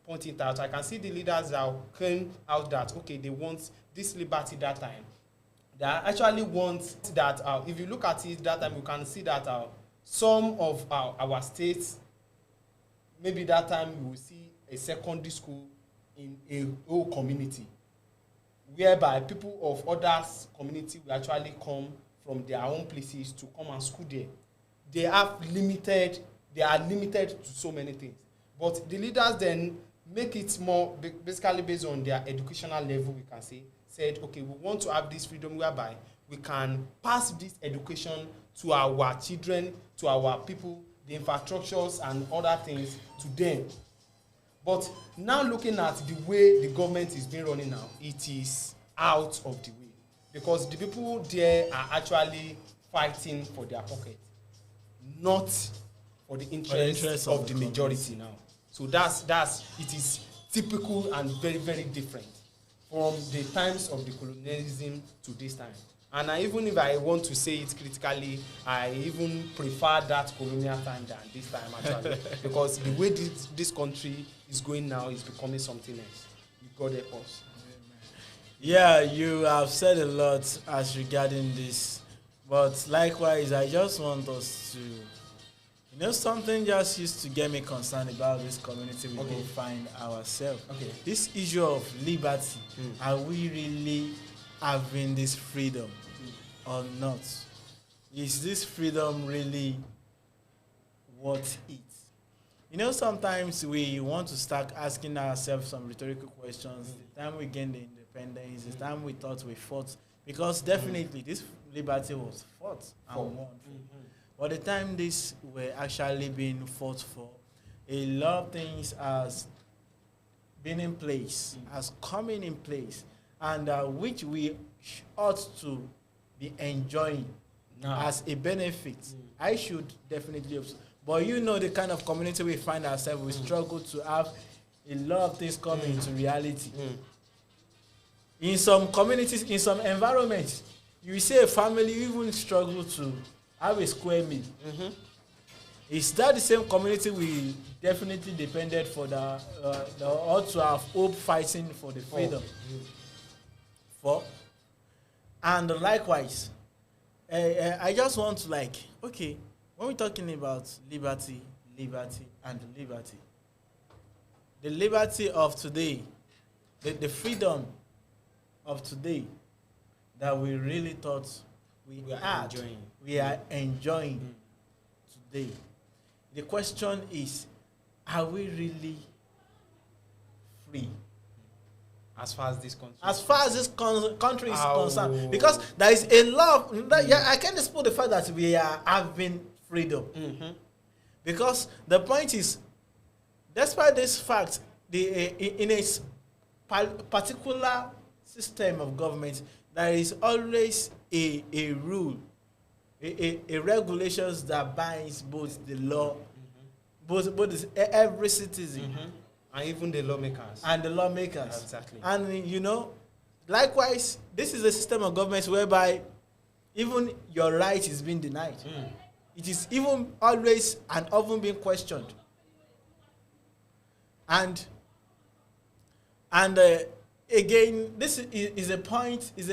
point it out. I can see the leaders that came out that, okay, they want this liberty that time. They actually want that, if you look at it that time, you can see that some of our states, maybe that time you will see a secondary school in a whole community, whereby people of other community will actually come from their own places to come and school there. They are limited to so many things. But the leaders then make it more basically based on their educational level, we can say, said, okay, we want to have this freedom whereby we can pass this education to our children, to our people, the infrastructures and other things to them. But now looking at the way the government is being running now, it is out of the way, because the people there are actually fighting for their pocket, not for the interest of the majority now. So that's it is typical and very, very different from the times of the colonialism to this time. And even if I want to say it critically, I even prefer that colonial time than this time actually, because the way this country is going now is becoming something else. God help us. Yeah, you have said a lot as regarding this, but likewise, I just want us to, something just used to get me concerned about this community we will find ourselves. Okay. This issue of liberty, are we really having this freedom or not? Is this freedom really worth it? Sometimes we want to start asking ourselves some rhetorical questions. The time we gained the independence, the time we thought we fought, because definitely this liberty was fought and won. But the time this were actually being fought for, a lot of things has been in place, has coming in place, and which we ought to be enjoying as a benefit. I should definitely observe. But the kind of community we find ourselves, we struggle to have a lot of things come into reality. In some communities, in some environments, you see a family even struggle to have a square meal. Is that the same community we definitely depended for the or to have hope fighting for the freedom? For? And likewise, I just want to when we're talking about liberty, and liberty, the liberty of today, the freedom of today that we really thought we are enjoying today. The question is, are we really free? As far as this country, country is concerned, because there is a lot. I can't dispute the fact that we are having freedom. Because the point is, despite this fact, in a particular system of government, there is always a rule, a regulations that binds both the law, both every citizen. And even the lawmakers. Exactly. And, likewise, this is a system of government whereby even your right is being denied. It is even always and often being questioned. And again, this is a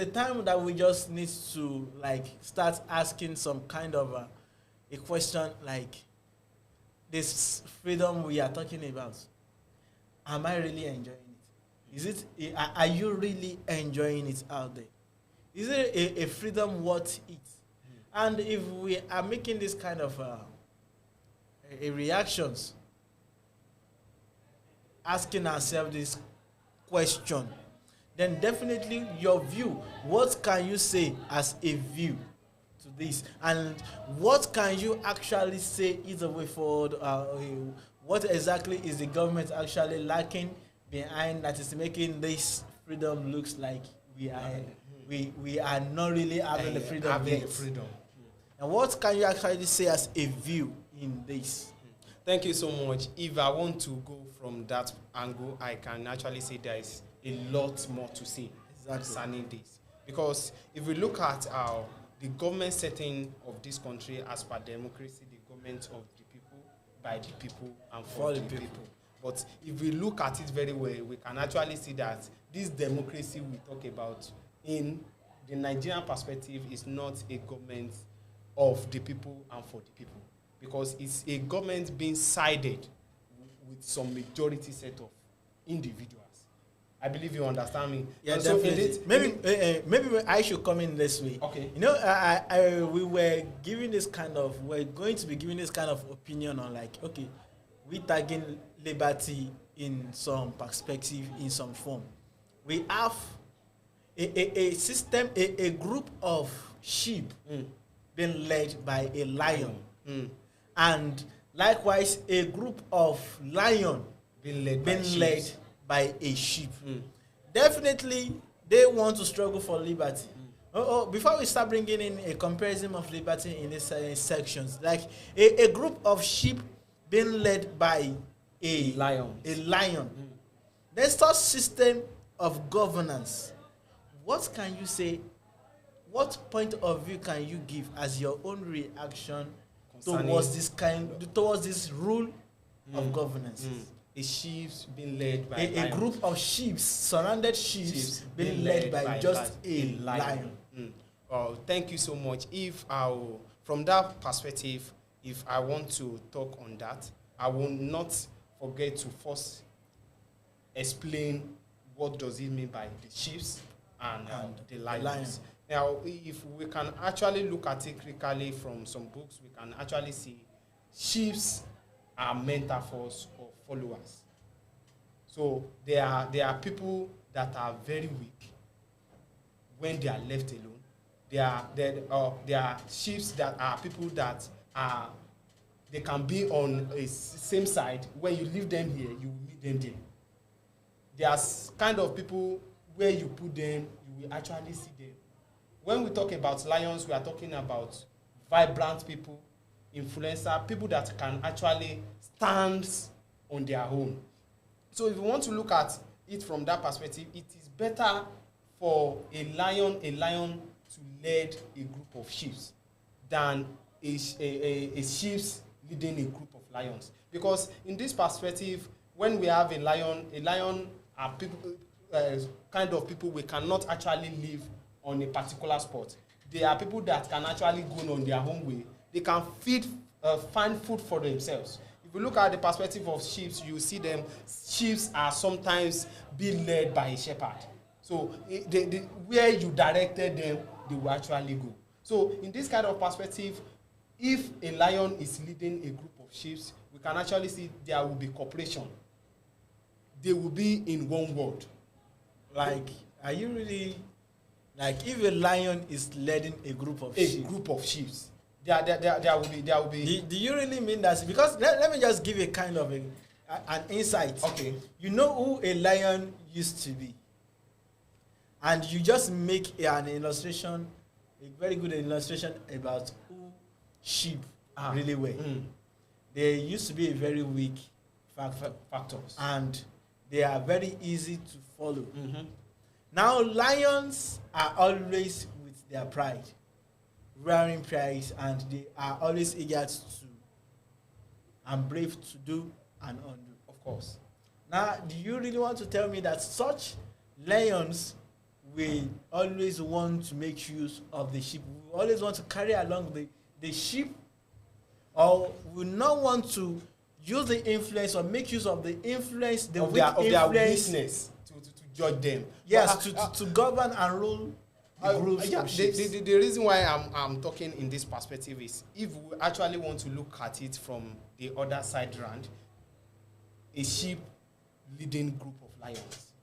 time that we just need to start asking some kind of a question like, this freedom we are talking about, am I really enjoying it? Are you really enjoying it out there? Is it a freedom worth it? And if we are making this kind of reactions, asking ourselves this question, then definitely your view, what can you say as a view to this? And what can you actually say is the way forward? What exactly is the government actually lacking behind that is making this freedom looks like we are not really having the freedom yet? And what can you actually say as a view in this? Thank you so much. If I want to go from that angle, I can actually say there is a lot more to say concerning this. Because if we look at the government setting of this country as per democracy, the government of the people, by the people, and for the people. But if we look at it very well, we can actually see that this democracy we talk about in the Nigerian perspective is not a government of the people and for the people, because it's a government being sided with some majority set of individuals. I believe you understand me. Yeah, and so definitely. Maybe I should come in this way. Okay. You know, we were giving this kind of, we're going to be giving this kind of opinion on, like, okay, we tagging liberty in some perspective, in some form. We have a system, a group of sheep being led by a lion, and likewise a group of lion being led by a sheep. Definitely, they want to struggle for liberty. Before we start bringing in a comparison of liberty in these sections, like a group of sheep being led by a lion. There's such system of governance. What can you say? What point of view can you give as your own reaction towards this rule of governance? A sheep being led by a group of sheep, surrounded sheep being led by just a lion. Thank you so much. If from that perspective, if I want to talk on that, I will not forget to first explain what does it mean by the sheep and the lions. Now, if we can actually look at it critically from some books, we can actually see sheep are metaphors of followers. So there are people that are very weak when they are left alone. There are sheep that are people that are, they can be on a same side. When you leave them here, you will meet them there. There are kind of people where you put them, you will actually see them. When we talk about lions, we are talking about vibrant people, influencer, people that can actually stand on their own. So if you want to look at it from that perspective, it is better for a lion to lead a group of sheep than a sheep leading a group of lions. Because in this perspective, when we have a lion are people, kind of people we cannot actually live on a particular spot. They are people that can actually go on their own way. They can find food for themselves. If you look at the perspective of sheep, you see them, sheep are sometimes being led by a shepherd. So where you directed them, they will actually go. So in this kind of perspective, if a lion is leading a group of sheep, we can actually see there will be cooperation. They will be in one world. Like, are you really, like, if a lion is leading a group of sheep? A group of sheep. There will be. Do you really mean that? Because let me just give a kind of an insight. Okay. You know who a lion used to be, and you just make an illustration, a very good illustration about who sheep really were. They used to be a very weak factors, and they are very easy to follow. Now lions are always with their pride, rearing pride, and they are always eager to and brave to do and undo. Of course. Now, do you really want to tell me that such lions will always want to make use of the sheep? We always want to carry along the sheep, or will not want to use the influence or make use of the influence, of their weakness to judge them. Yes, to govern and rule the groups of sheep. The reason why I'm talking in this perspective is, if we actually want to look at it from the other side round, a sheep leading group of lions.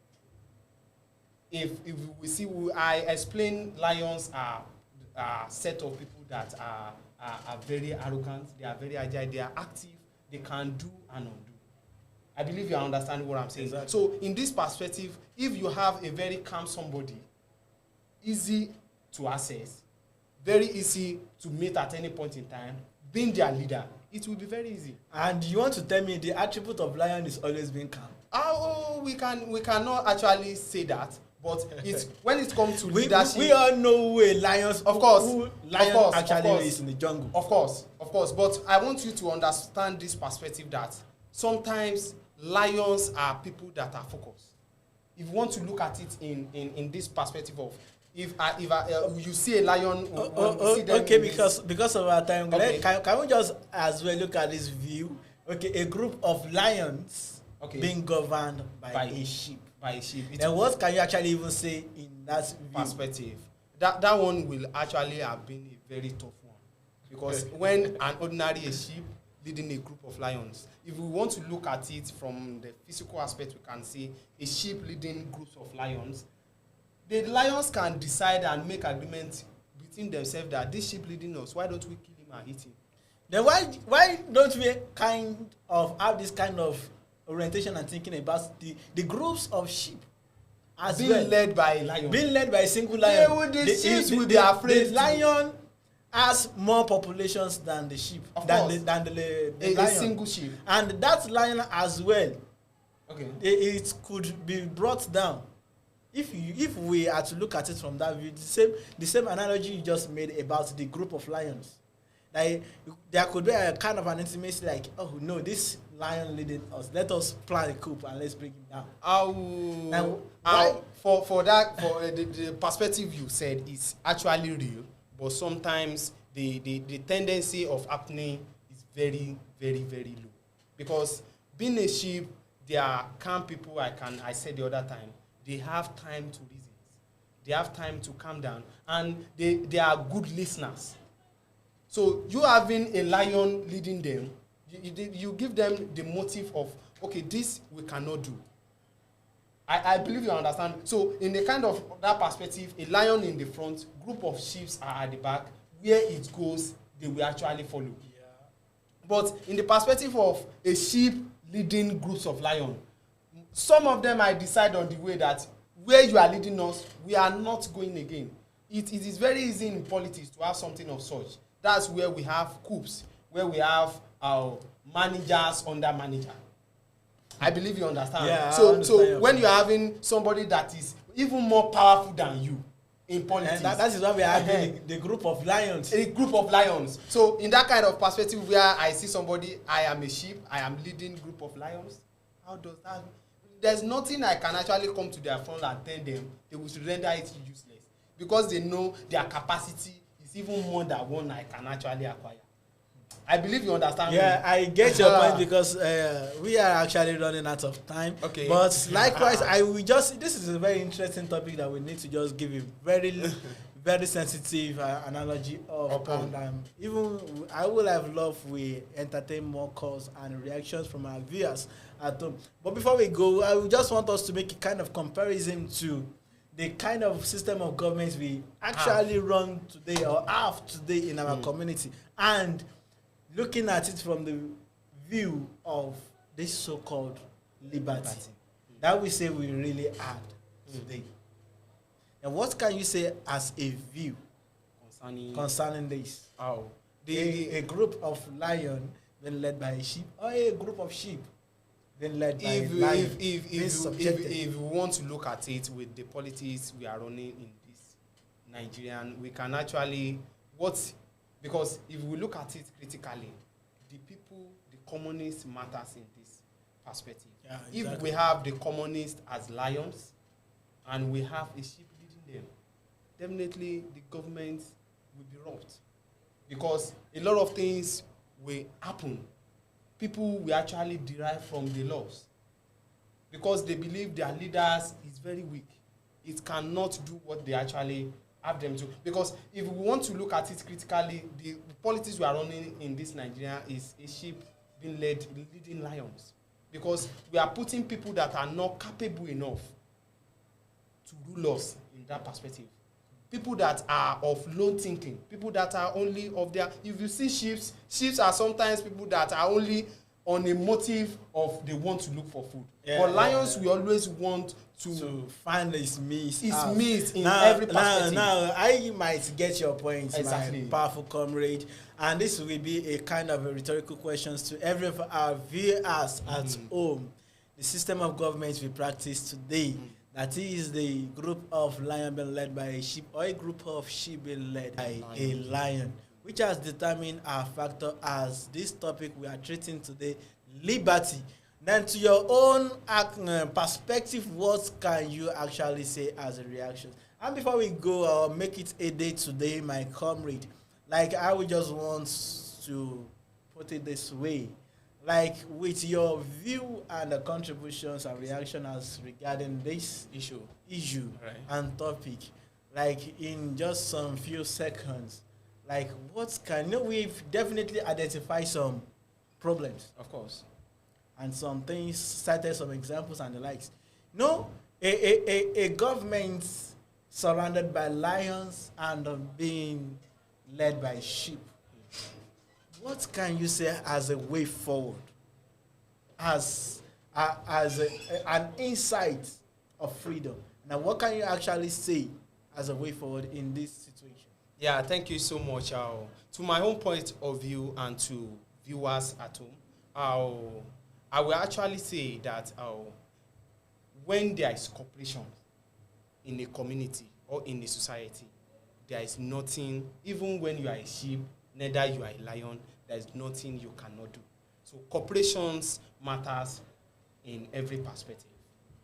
If we see, I explain lions are a set of people that are very arrogant, they are very agile, they are active, they can do and undo. I believe you understand what I'm saying. Exactly. So in this perspective, if you have a very calm somebody, easy to access, very easy to meet at any point in time, being their leader, it will be very easy. And you want to tell me the attribute of lion is always being calm? We cannot actually say that, but it's when it comes to leadership. We all know who a lions, of course, who lion actually is in the jungle. Of course. But I want you to understand this perspective that sometimes lions are people that are focused. If you want to look at it in this perspective of if you see a lion, see them okay, because of our time, okay. can we just as well look at this view? Okay, a group of lions being governed by a sheep. By a sheep. Then what can you actually even say in that perspective? That one will actually have been a very tough one, because when an ordinary sheep leading a group of lions, if we want to look at it from the physical aspect, we can see a sheep leading groups of lions. The lions can decide and make agreements between themselves that this sheep leading us, why don't we kill him and eat him? Then why don't we kind of have this kind of orientation and thinking about the groups of sheep as being well, led by a lion, being led by a single lion? The sheep will be afraid. The lion has more populations than the sheep, than the lion. A single sheep, and that lion as well. Okay, it could be brought down. If we are to look at it from that view, the same analogy you just made about the group of lions, like there could be a kind of an intimacy, like, oh no, this lion leading us, let us plan a coup and let's bring him down. For the perspective you said is actually real, but sometimes the tendency of happening is very, very, very low, because being a sheep, there are calm people. I said the other time, they have time to reason, they have time to calm down, and they are good listeners. So you having a lion leading them, you give them the motive of, okay, this we cannot do. I believe you understand. So in the kind of that perspective, a lion in the front, group of sheep are at the back, where it goes, they will actually follow. Yeah. But in the perspective of a sheep leading groups of lions, some of them might decide on the way that where you are leading us, we are not going again. It is very easy in politics to have something of such. That's where we have coups, where we have our managers under manager. I believe you understand. Yeah, so when you're having somebody that is even more powerful than you in politics, and that is why we are having the group of lions. A group of lions. So in that kind of perspective, where I see somebody, I am a sheep, I am leading group of lions. How does that? There's nothing I can actually come to their front and tell them. They will render it useless, because they know their capacity is even more than one I can actually acquire. I believe you understand. Yeah, I get your point, because we are actually running out of time. Okay. But likewise, this is a very interesting topic that we need to just give a very, very sensitive analogy of. And even I would have loved we entertain more calls and reactions from our viewers at home. But before we go, I would just want us to make a kind of comparison to the kind of system of government we actually run today or have today in our community, and looking at it from the view of this so-called liberty that we say we really had today. And what can you say as a view concerning this? A group of lion being led by a sheep, or a group of sheep being led by a lion? If you want to look at it with the politics we are running in this Nigerian, we can actually because if we look at it critically, the people, the communists matters in this perspective. Yeah, exactly. If we have the communists as lions and we have a sheep leading them, definitely the government will be robbed, because a lot of things will happen. People will actually derive from the laws, because they believe their leaders is very weak. It cannot do what they actually have them to. Because if we want to look at it critically, the politics we are running in this Nigeria is a sheep being leading lions, because we are putting people that are not capable enough to rule us in that perspective. People that are of low thinking, people that are only of their. If you see sheep are sometimes people that are only on a motive of they want to look for food. Yeah, but lions, we always want to find its meat. In every perspective. Now, I might get your point, exactly, my powerful comrade. And this will be a kind of a rhetorical question to every of our viewers at home. The system of government we practice today, that is the group of lion being led by a sheep, or a group of sheep being led by a lion, which has determined our factor as this topic we are treating today, liberty. Then to your own perspective, what can you actually say as a reaction? And before we go, I'll make it a day today, my comrade. Like, I would just want to put it this way. Like, with your view and the contributions and reaction as regarding this issue Right. and topic, like in just some few seconds, like what can, we've definitely identified some problems Of course. and some things, cited some examples and the likes. No, a government surrounded by lions and being led by sheep. What can you say as a way forward, as an insight of freedom? Now, what can you actually say as a way forward in this situation? Yeah, thank you so much. To my own point of view and to viewers at home, I will actually say that when there is cooperation in a community or in a society, there is nothing, even when you are a sheep, neither you are a lion, there is nothing you cannot do. So cooperations matters in every perspective.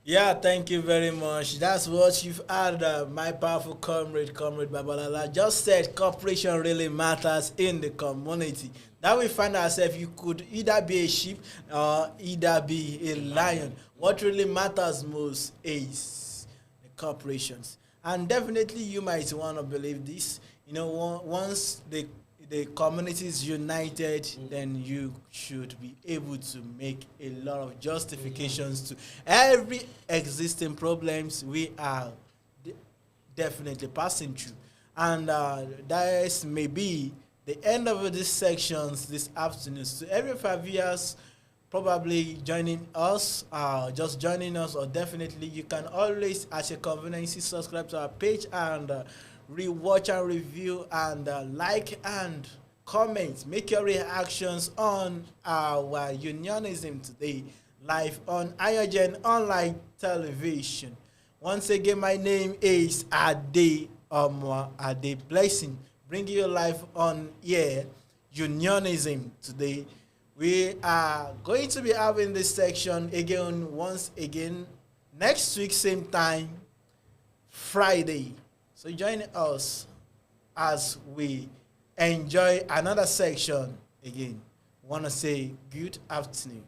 Yeah, thank you very much. That's what you've had, my powerful comrade Babalala. Just said cooperation really matters in the community. Now we find ourselves, you could either be a sheep or either be a lion. What really matters most is the cooperations. And definitely you might want to believe this. Once the community is united, then you should be able to make a lot of justifications to every existing problems we are definitely passing through. And that may be the end of this sections this afternoon. So every 5 years, probably joining us, just joining us, or definitely you can always, at your convenience, subscribe to our page and rewatch and review and like and comment. Make your reactions on our Unionism Today live on AYOGEN online television. Once again, my name is Ade Ade Blessing, bringing you live on here Unionism Today. We are going to be having this section again once again next week, same time, Friday. So join us as we enjoy another section again. Want to say good afternoon.